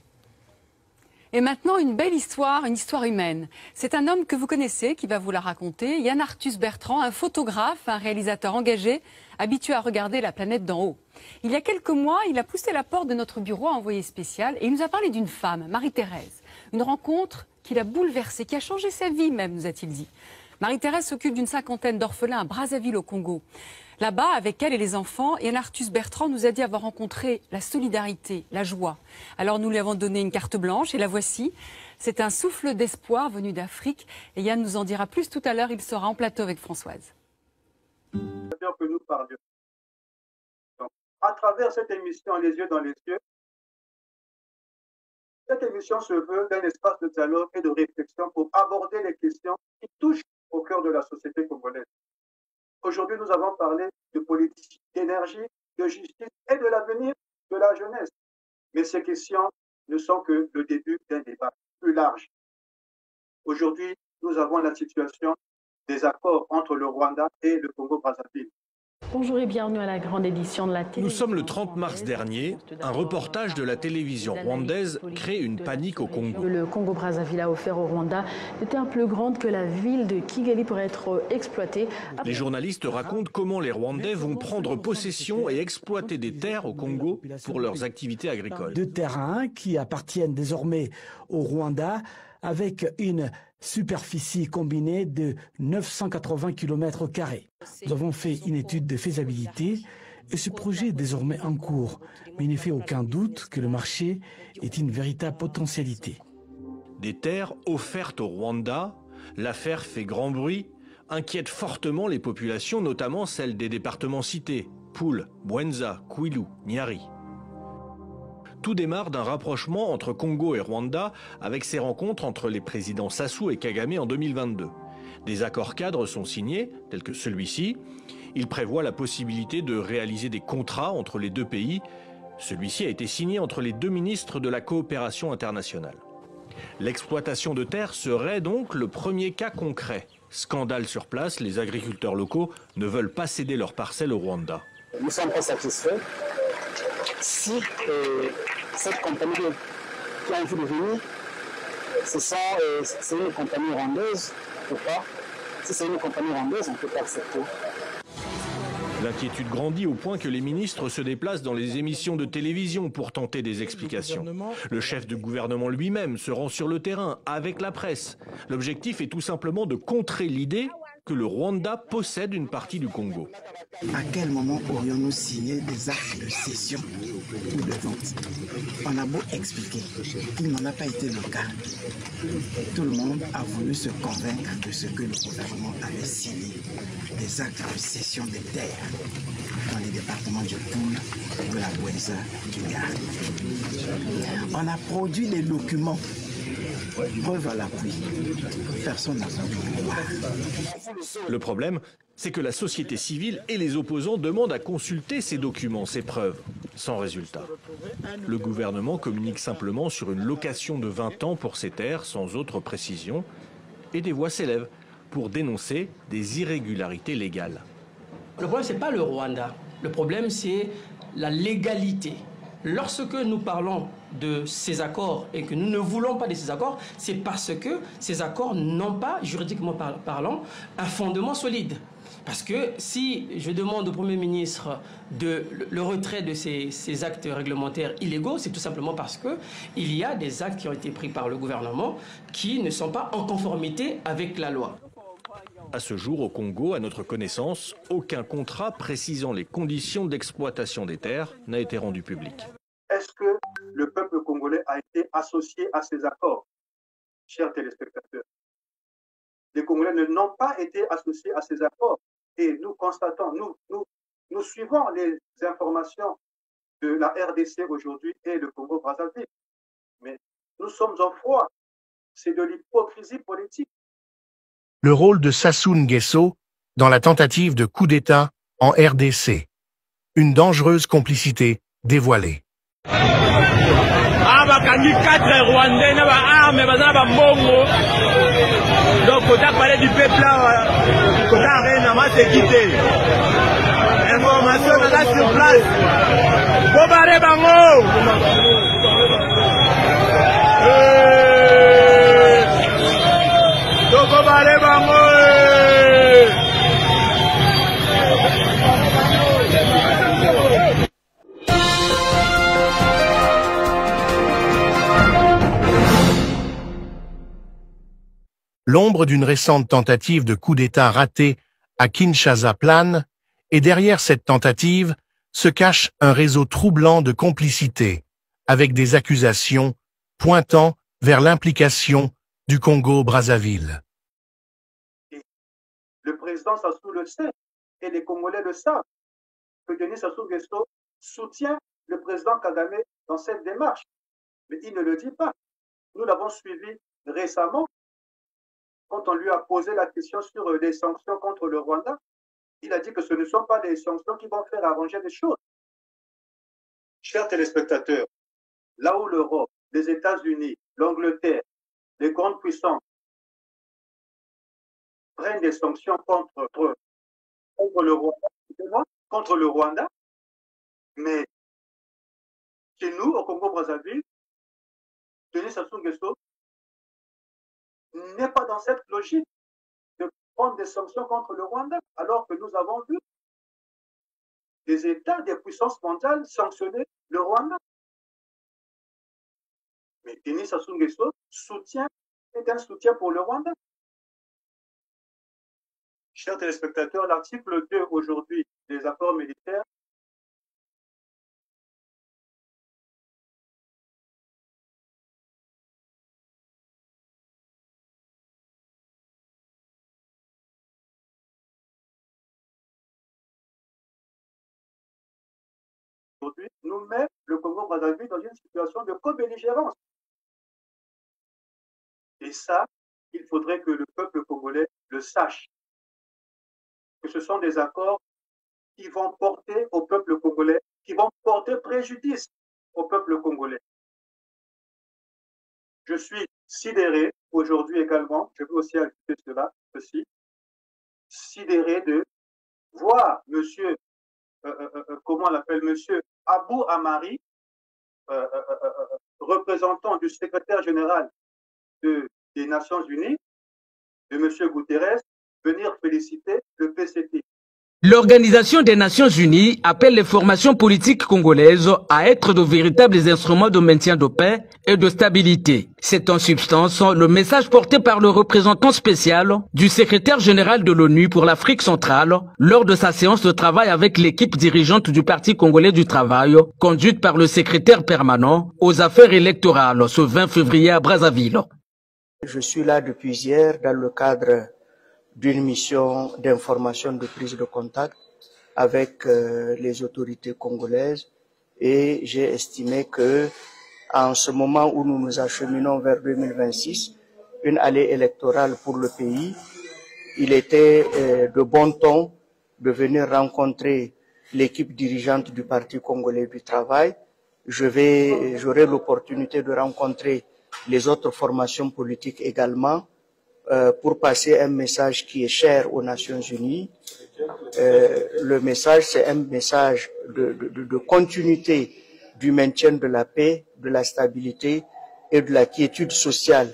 Et maintenant, une belle histoire, une histoire humaine. C'est un homme que vous connaissez qui va vous la raconter, Yann Arthus Bertrand, un photographe, un réalisateur engagé, habitué à regarder la planète d'en haut. Il y a quelques mois, il a poussé la porte de notre bureau à envoyé spécial et il nous a parlé d'une femme, Marie-Thérèse. Une rencontre qui l'a bouleversée, qui a changé sa vie même, nous a-t-il dit. Marie-Thérèse s'occupe d'une 50aine d'orphelins à Brazzaville au Congo. Là-bas, avec elle et les enfants, Yann Arthus Bertrand nous a dit avoir rencontré la solidarité, la joie. Alors nous lui avons donné une carte blanche et la voici. C'est un souffle d'espoir venu d'Afrique. Et Yann nous en dira plus tout à l'heure. Il sera en plateau avec Françoise. Que nous parlions. Donc, à travers cette émission, Les yeux dans les yeux, cette émission se veut d'un espace de dialogue et de réflexion pour aborder les questions qui touchent au cœur de la société congolaise. Aujourd'hui, nous avons parlé de politique, d'énergie, de justice et de l'avenir de la jeunesse. Mais ces questions ne sont que le début d'un débat plus large. Aujourd'hui, nous avons la situation des accords entre le Rwanda et le Congo-Brazzaville. Bonjour et bienvenue à la grande édition de la télévision. Nous sommes le 30 mars dernier. Un reportage de la télévision rwandaise crée une panique au Congo. Le Congo-Brazzaville a offert au Rwanda une terre plus grande que la ville de Kigali pour être exploitée. Les journalistes racontent comment les Rwandais vont prendre possession et exploiter des terres au Congo pour leurs activités agricoles. Deux terrains qui appartiennent désormais au Rwanda avec une superficie combinée de 980 km². Nous avons fait une étude de faisabilité et ce projet est désormais en cours. Mais il ne fait aucun doute que le marché est une véritable potentialité. Des terres offertes au Rwanda, l'affaire fait grand bruit, inquiète fortement les populations, notamment celles des départements cités, Poul, Bwenza, Kwilu, Nyari. Tout démarre d'un rapprochement entre Congo et Rwanda avec ces rencontres entre les présidents Sassou et Kagame en 2022. Des accords cadres sont signés, tels que celui-ci. Il prévoit la possibilité de réaliser des contrats entre les deux pays. Celui-ci a été signé entre les deux ministres de la coopération internationale. L'exploitation de terres serait donc le premier cas concret. Scandale sur place, les agriculteurs locaux ne veulent pas céder leurs parcelles au Rwanda. Nous ne sommes pas satisfaits. Si cette compagnie qui a envie de venir, c'est une compagnie rwandaise, pourquoi? Si c'est une compagnie rwandaise, on ne peut pas accepter. L'inquiétude grandit au point que les ministres se déplacent dans les émissions de télévision pour tenter des explications. Le chef du gouvernement lui-même se rend sur le terrain avec la presse. L'objectif est tout simplement de contrer l'idée que le Rwanda possède une partie du Congo. À quel moment aurions-nous signé des actes de cession ou de vente? On a beau expliquer, il n'en a pas été le cas. Tout le monde a voulu se convaincre de ce que le gouvernement avait signé, des actes de cession des terres dans les départements du Poul, de la Bouenza, du Gard. On a produit des documents. Preuve à l'appui. Personne n'a voulu voir. Le problème, c'est que la société civile et les opposants demandent à consulter ces documents, ces preuves, sans résultat. Le gouvernement communique simplement sur une location de 20 ans pour ces terres, sans autre précision, et des voix s'élèvent pour dénoncer des irrégularités légales. Le problème, ce n'est pas le Rwanda. Le problème, c'est la légalité. Lorsque nous parlons de ces accords et que nous ne voulons pas de ces accords, c'est parce que ces accords n'ont pas, juridiquement parlant, un fondement solide. Parce que si je demande au Premier ministre le retrait de ces actes réglementaires illégaux, c'est tout simplement parce qu'il y a des actes qui ont été pris par le gouvernement qui ne sont pas en conformité avec la loi. À ce jour, au Congo, à notre connaissance, aucun contrat précisant les conditions d'exploitation des terres n'a été rendu public. Est-ce que le peuple congolais a été associé à ces accords, chers téléspectateurs? Les Congolais n'ont pas été associés à ces accords. Et nous constatons, nous suivons les informations de la RDC aujourd'hui et le Congo-Brazzaville. Mais nous sommes en froid. C'est de l'hypocrisie politique. Le rôle de Sassou Nguesso dans la tentative de coup d'État en RDC. Une dangereuse complicité dévoilée. Bakangi 4 Rwandais na ba armes baza ba mbongo. Donc kota parler du peuple là, kota rien ma sécurité. Information là sur place. Bobare bango. Donc bobare bango. L'ombre d'une récente tentative de coup d'État ratée à Kinshasa plane, et derrière cette tentative se cache un réseau troublant de complicité, avec des accusations pointant vers l'implication du Congo-Brazzaville. Le président Sassou le sait, et les Congolais le savent, que Denis Sassou Nguesso soutient le président Kagame dans cette démarche. Mais il ne le dit pas. Nous l'avons suivi récemment, quand on lui a posé la question sur les sanctions contre le Rwanda. Il a dit que ce ne sont pas des sanctions qui vont faire arranger les choses. Chers téléspectateurs, là où l'Europe, les États-Unis, l'Angleterre, les grandes puissances prennent des sanctions contre le Rwanda, mais chez nous, au Congo-Brazzaville, Denis Sassou Nguesso n'est pas dans cette logique de prendre des sanctions contre le Rwanda, alors que nous avons vu des États, des puissances mondiales sanctionner le Rwanda. Mais Denis Sassou Nguesso est un soutien pour le Rwanda. Chers téléspectateurs, l'article 2 aujourd'hui des accords militaires aujourd'hui nous met le Congo-Brazzaville dans une situation de co-belligérance. Et ça, il faudrait que le peuple congolais le sache. Que ce sont des accords qui vont porter au peuple congolais, qui vont porter préjudice au peuple congolais. Je suis sidéré aujourd'hui également, je veux aussi ajouter cela aussi, sidéré de voir monsieur, comment on l'appelle, monsieur Abou Amari, représentant du secrétaire général des Nations Unies, de monsieur Guterres, venir féliciter le PCT. L'Organisation des Nations Unies appelle les formations politiques congolaises à être de véritables instruments de maintien de paix et de stabilité. C'est en substance le message porté par le représentant spécial du secrétaire général de l'ONU pour l'Afrique centrale lors de sa séance de travail avec l'équipe dirigeante du Parti congolais du travail, conduite par le secrétaire permanent aux affaires électorales ce 20 février à Brazzaville. Je suis là depuis hier dans le cadre d'une mission d'information de prise de contact avec les autorités congolaises et j'ai estimé que en ce moment où nous nous acheminons vers 2026, une année électorale pour le pays, il était de bon ton de venir rencontrer l'équipe dirigeante du Parti congolais du travail. J'aurai l'opportunité de rencontrer les autres formations politiques également pour passer un message qui est cher aux Nations Unies. Le message, c'est un message de continuité du maintien de la paix, de la stabilité et de la quiétude sociale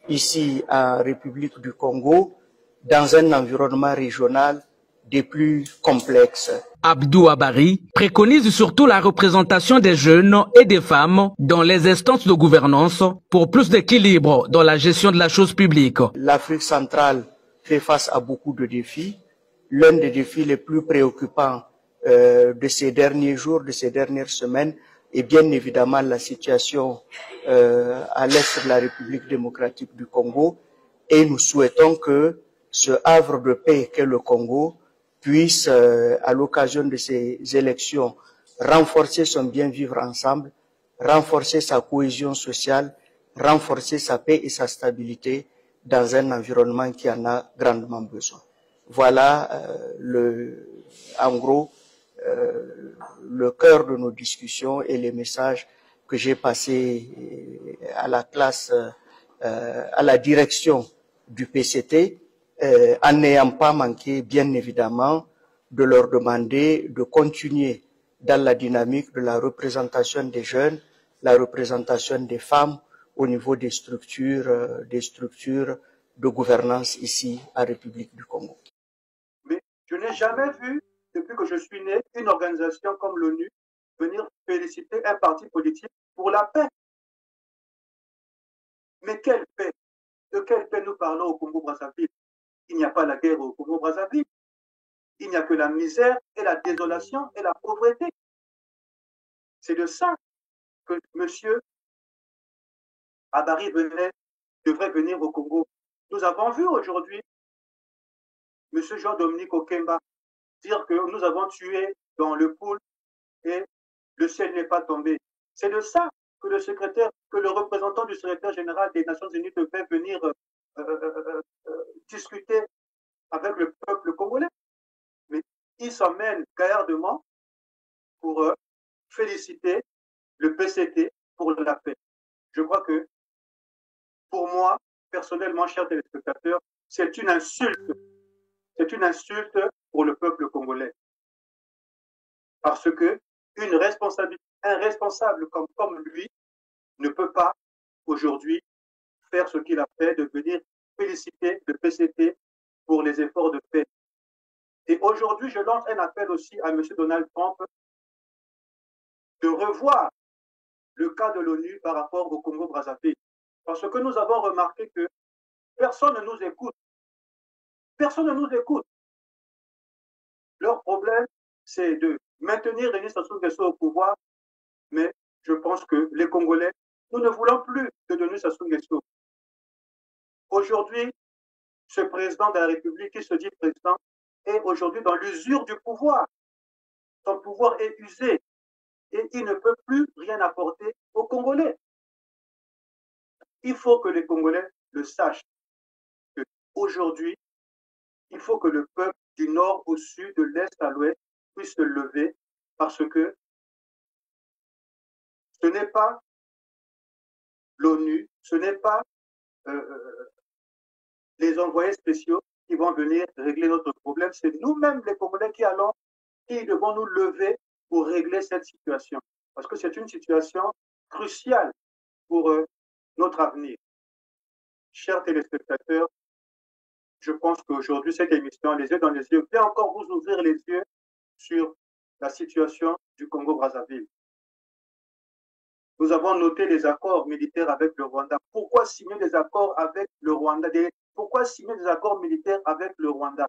ici en République du Congo, dans un environnement régional des plus complexes. Abdou Abari préconise surtout la représentation des jeunes et des femmes dans les instances de gouvernance pour plus d'équilibre dans la gestion de la chose publique. L'Afrique centrale fait face à beaucoup de défis. L'un des défis les plus préoccupants de ces derniers jours, de ces dernières semaines, est bien évidemment la situation à l'est de la République démocratique du Congo. Et nous souhaitons que ce havre de paix qu'est le Congo puisse, à l'occasion de ces élections, renforcer son bien vivre ensemble, renforcer sa cohésion sociale, renforcer sa paix et sa stabilité dans un environnement qui en a grandement besoin. Voilà en gros le cœur de nos discussions et les messages que j'ai passés à la classe, à la direction du PCT, en n'ayant pas manqué, bien évidemment, de leur demander de continuer dans la dynamique de la représentation des jeunes, la représentation des femmes au niveau des structures de gouvernance ici en République du Congo. Mais je n'ai jamais vu, depuis que je suis né, une organisation comme l'ONU venir féliciter un parti politique pour la paix. Mais quelle paix? De quelle paix nous parlons au Congo-Brazzaville? Il n'y a pas la guerre au Congo-Brazzaville. Il n'y a que la misère et la désolation et la pauvreté. C'est de ça que M. Abari devrait venir au Congo. Nous avons vu aujourd'hui M. Jean-Dominique Okemba dire que nous avons tué dans le pool et le ciel n'est pas tombé. C'est de ça que le représentant du secrétaire général des Nations Unies devait venir discuter avec le peuple congolais. Mais il s'emmène gaillardement pour féliciter le PCT pour la paix. Je crois que, pour moi, personnellement, chers téléspectateurs, c'est une insulte. C'est une insulte pour le peuple congolais. Parce que un responsable comme lui ne peut pas aujourd'hui faire ce qu'il a fait, de venir féliciter le PCT pour les efforts de paix. Et aujourd'hui, je lance un appel aussi à M. Donald Trump de revoir le cas de l'ONU par rapport au Congo-Brazzaville. Parce que nous avons remarqué que personne ne nous écoute. Personne ne nous écoute. Leur problème, c'est de maintenir Denis Sassou Nguesso au pouvoir, mais je pense que les Congolais, nous ne voulons plus de Denis Sassou Nguesso. Aujourd'hui, ce président de la République qui se dit président est aujourd'hui dans l'usure du pouvoir. Son pouvoir est usé et il ne peut plus rien apporter aux Congolais. Il faut que les Congolais le sachent. Aujourd'hui, il faut que le peuple du nord au sud, de l'est à l'ouest, puisse se lever parce que ce n'est pas l'ONU, ce n'est pas les envoyés spéciaux qui vont venir régler notre problème. C'est nous-mêmes, les Congolais, qui devons nous lever pour régler cette situation. Parce que c'est une situation cruciale pour notre avenir. Chers téléspectateurs, je pense qu'aujourd'hui, cette émission, Les yeux dans les yeux, peut encore vous ouvrir les yeux sur la situation du Congo-Brazzaville. Nous avons noté les accords militaires avec le Rwanda. Pourquoi signer des accords avec le Rwanda? Pourquoi signer des accords militaires avec le Rwanda?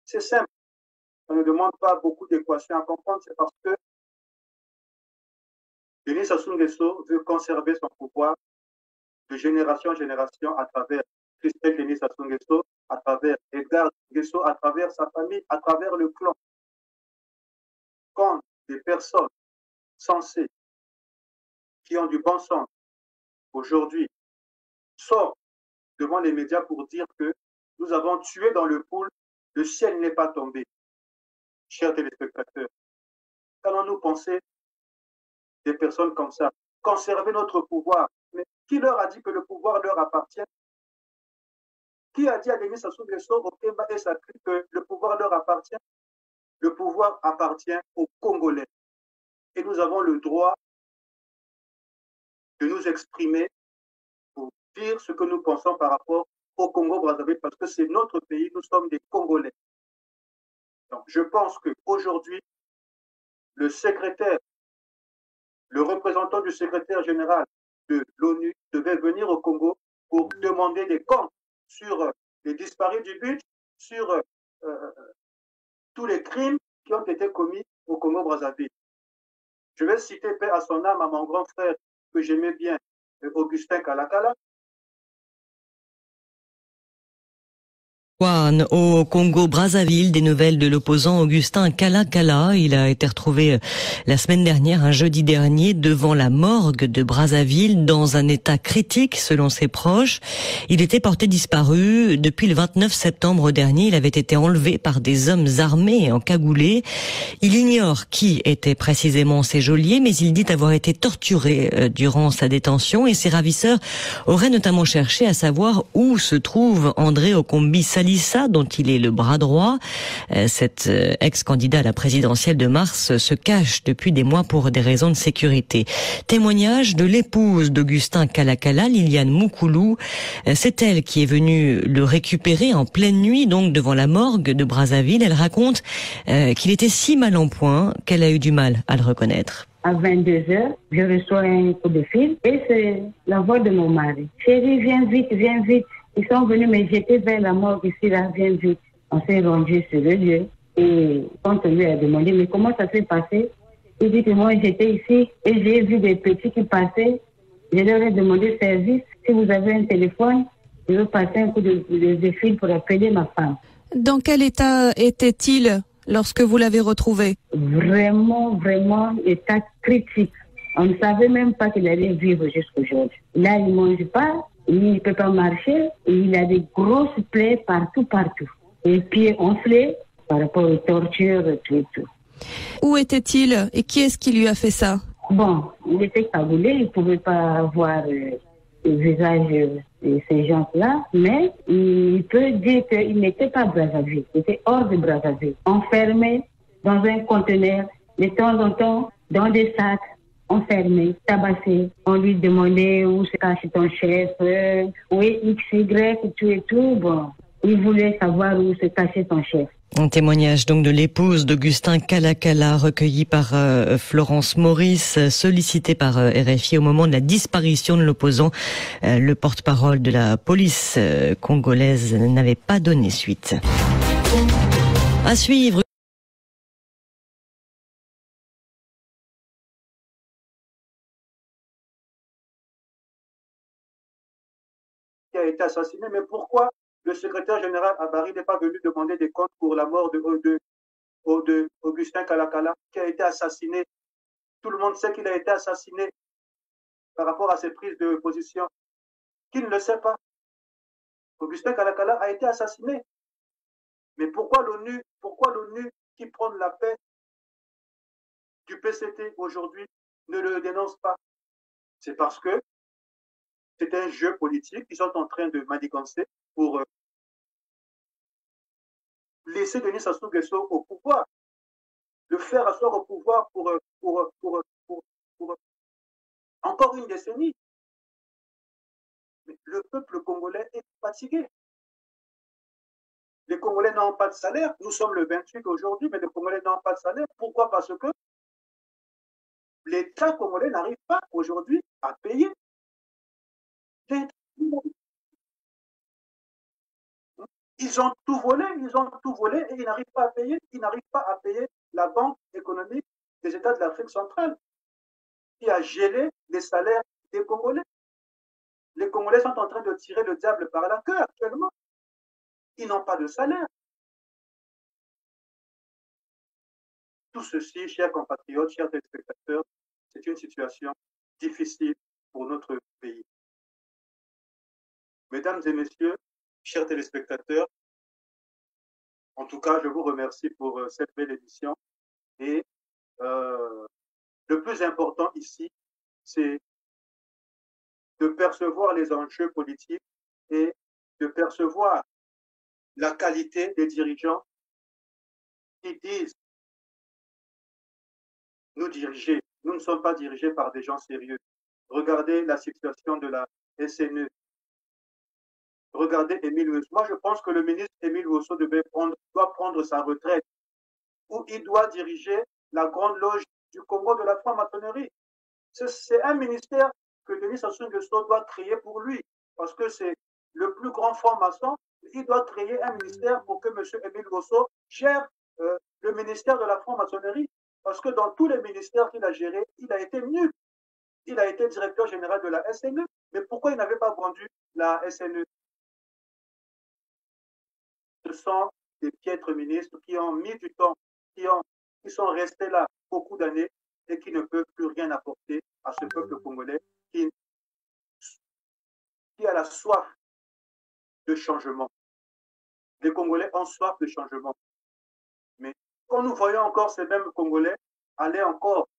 C'est simple. On ne demande pas beaucoup d'équations à comprendre. C'est parce que Denis Sassou Nguesso veut conserver son pouvoir de génération en génération à travers Christelle Denis Sassou Nguesso, à travers Edgar Nguesso, à travers sa famille, à travers le clan. Quand des personnes sensées qui ont du bon sens aujourd'hui sortent devant les médias pour dire que nous avons tué dans le pool, le ciel n'est pas tombé. Chers téléspectateurs, qu'allons-nous penser des personnes comme ça? Conserver notre pouvoir. Mais qui leur a dit que le pouvoir leur appartient? Qui a dit à Denis Sassou Nguesso, au Kemba et Sakri que le pouvoir leur appartient? Le pouvoir appartient aux Congolais. Et nous avons le droit de nous exprimer pour dire ce que nous pensons par rapport au Congo-Brazzaville, parce que c'est notre pays, nous sommes des Congolais. Donc, je pense qu'aujourd'hui, le représentant du secrétaire général de l'ONU devait venir au Congo pour demander des comptes sur les disparus du but, sur tous les crimes qui ont été commis au Congo-Brazzaville. Je vais citer paix à son âme à mon grand frère que j'aimais bien, Augustin Kalakala. Au Congo-Brazzaville, des nouvelles de l'opposant Augustin Kalakala. Il a été retrouvé la semaine dernière, un jeudi dernier, devant la morgue de Brazzaville, dans un état critique selon ses proches. Il était porté disparu depuis le 29 septembre dernier. Il avait été enlevé par des hommes armés et encagoulés. Il ignore qui étaient précisément ces geôliers, mais il dit avoir été torturé durant sa détention, et ses ravisseurs auraient notamment cherché à savoir où se trouve André Okombi Salissa, dont il est le bras droit. Cet ex-candidat à la présidentielle de mars se cache depuis des mois pour des raisons de sécurité. Témoignage de l'épouse d'Augustin Kalakala, Liliane Moukoulou. C'est elle qui est venue le récupérer en pleine nuit, donc devant la morgue de Brazzaville. Elle raconte qu'il était si mal en point qu'elle a eu du mal à le reconnaître. À 22h, je reçois un coup de fil et c'est la voix de mon mari. Chérie, viens vite, viens vite. Ils sont venus me jeter vers la morgue ici, là, viens vite. On s'est rendu sur le lieu et quand on lui a demandé, mais comment ça s'est passé? Il dit que moi j'étais ici et j'ai vu des petits qui passaient. Je leur ai demandé service. Si vous avez un téléphone, je veux passer un coup de fil pour appeler ma femme. Dans quel état était-il lorsque vous l'avez retrouvé? Vraiment, vraiment, état critique. On ne savait même pas qu'il allait vivre jusqu'aujourd'hui. Là, il ne mange pas, il ne peut pas marcher, et il a des grosses plaies partout. Et pieds enflés par rapport aux tortures, tout. Où était-il et qui est-ce qui lui a fait ça? Bon, il était cagoulé, il ne pouvait pas voir le visage de ces gens-là, mais il peut dire qu'il n'était pas Brazzaville, il était hors de Brazzaville, enfermé dans un conteneur, de temps en temps, dans des sacs, enfermé, tabassé. On lui demandait où se cachait ton chef, oui, X, Y, tout. Bon, il voulait savoir où se cachait son chef. Un témoignage donc de l'épouse d'Augustin Kalakala, recueilli par Florence Maurice, sollicité par RFI au moment de la disparition de l'opposant. Le porte-parole de la police congolaise n'avait pas donné suite. À suivre. Qui a été assassiné, mais pourquoi le secrétaire général Abari n'est pas venu demander des comptes pour la mort de Augustin Kalakala, qui a été assassiné? Tout le monde sait qu'il a été assassiné par rapport à ses prises de position. Qui ne le sait pas? Augustin Kalakala a été assassiné. Mais pourquoi l'ONU qui prône la paix du PCT aujourd'hui ne le dénonce pas? C'est parce que c'est un jeu politique qu'ils sont en train de manigancer pour laisser Denis Sassou Nguesso au pouvoir, le faire asseoir au pouvoir pour encore une décennie. Mais le peuple congolais est fatigué. Les Congolais n'ont pas de salaire. Nous sommes le 28 aujourd'hui, mais les Congolais n'ont pas de salaire. Pourquoi? Parce que l'État congolais n'arrive pas aujourd'hui à payer. Ils ont tout volé et ils n'arrivent pas à payer. Ils n'arrivent pas à payer la Banque économique des États de l'Afrique centrale qui a gelé les salaires des Congolais. Les Congolais sont en train de tirer le diable par la queue actuellement. Ils n'ont pas de salaire. Tout ceci, chers compatriotes, chers téléspectateurs, c'est une situation difficile pour notre pays. Mesdames et messieurs, chers téléspectateurs, en tout cas, je vous remercie pour cette belle émission. Et le plus important ici, c'est de percevoir les enjeux politiques et de percevoir la qualité des dirigeants qui disent nous diriger. Nous ne sommes pas dirigés par des gens sérieux. Regardez la situation de la SNE. Regardez Émile Wosso. Moi, je pense que le ministre Émile Wosso doit prendre sa retraite, ou il doit diriger la grande loge du Congo de la franc-maçonnerie. C'est un ministère que Denis Sassou Nguesso doit créer pour lui, parce que c'est le plus grand franc-maçon. Il doit créer un ministère pour que M. Émile Wosso gère le ministère de la franc-maçonnerie, parce que dans tous les ministères qu'il a gérés, il a été nul. Il a été directeur général de la SNE, mais pourquoi il n'avait pas vendu la SNE? Ce sont des piètres ministres qui ont mis du temps, qui sont restés là beaucoup d'années et qui ne peuvent plus rien apporter à ce peuple congolais qui a la soif de changement. Les Congolais ont soif de changement. Mais quand nous voyons encore ces mêmes Congolais aller encore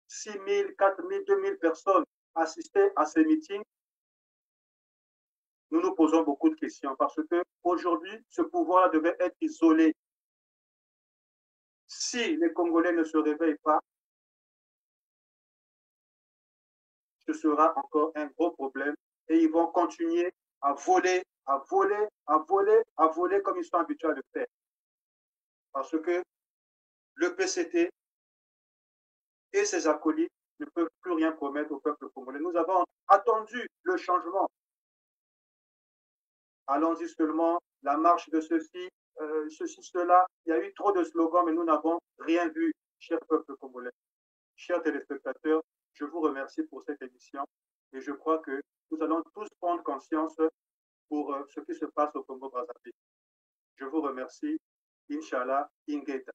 6 000, 4 000, 2 000 personnes assister à ces meetings, nous nous posons beaucoup de questions parce que aujourd'hui, ce pouvoir devait être isolé. Si les Congolais ne se réveillent pas, ce sera encore un gros problème et ils vont continuer à voler, à voler, à voler, à voler comme ils sont habitués à le faire. Parce que le PCT et ses acolytes ne peuvent plus rien promettre au peuple congolais. Nous avons attendu le changement. Allons-y seulement, la marche de ceci, cela. Il y a eu trop de slogans, mais nous n'avons rien vu, cher peuple congolais. Chers téléspectateurs, je vous remercie pour cette émission et je crois que nous allons tous prendre conscience pour ce qui se passe au Congo-Brazzaville. Je vous remercie. Inch'Allah, Ingeta.